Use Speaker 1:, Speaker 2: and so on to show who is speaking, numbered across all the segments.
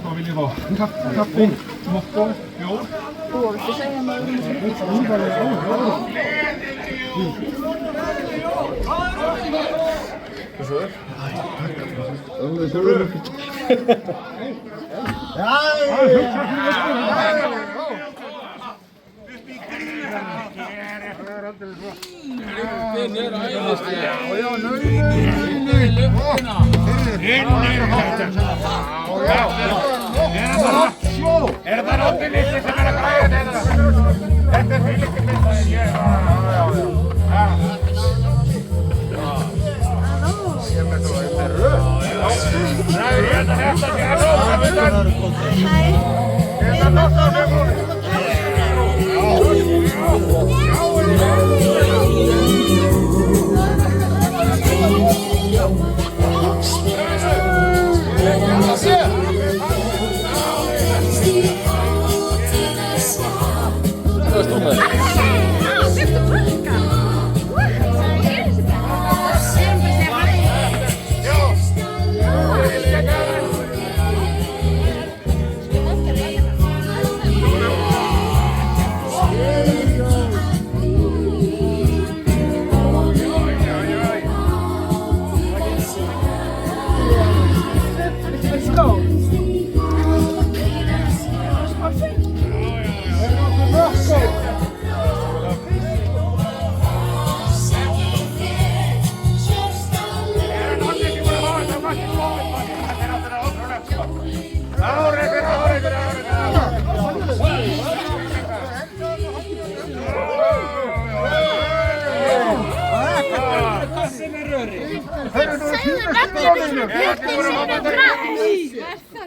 Speaker 1: Vad vill ni ha? Kaffe? Mocka? Jo? Försök.
Speaker 2: Er það optimistið sem að græða þetta? Þetta fylgir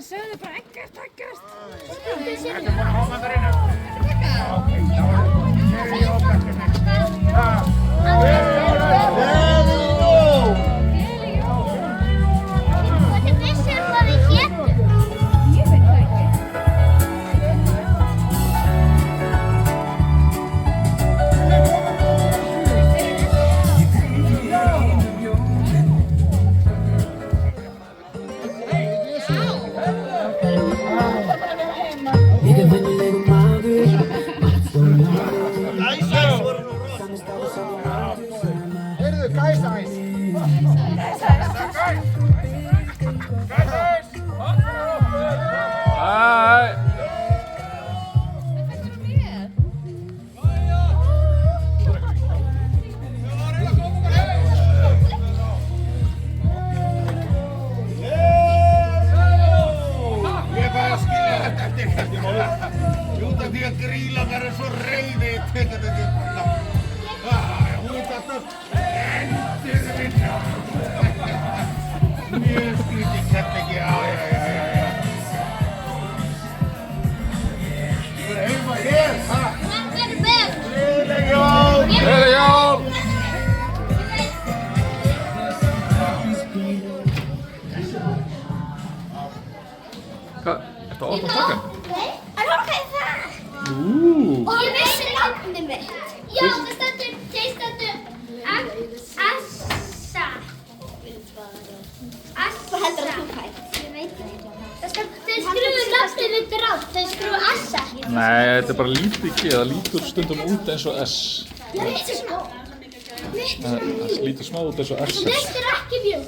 Speaker 3: Segðu bara ekkert takkast. Því að grílarnar er svo reiði mjög skrítið keppleiki, já. Ég verður heima hér, ha? Gleðileg jól! Gleðileg jól!
Speaker 1: Hvað? Ertu að opna takkan?
Speaker 4: Nei, en hókaði það! Og ég vissi nafnið mitt! Já, það stendur Assa. Hvað heldur þú fætt? Ég veit það ekki. Þeir skrifuðu nafnið mitt rátt, þeir skrifuðu Assa.
Speaker 1: Nei, þetta er bara lítið G, það lítur stundum út eins og S.
Speaker 4: Mitt er smá.
Speaker 1: Það lítur smá út eins og S.
Speaker 4: Mitt er ekki mjög.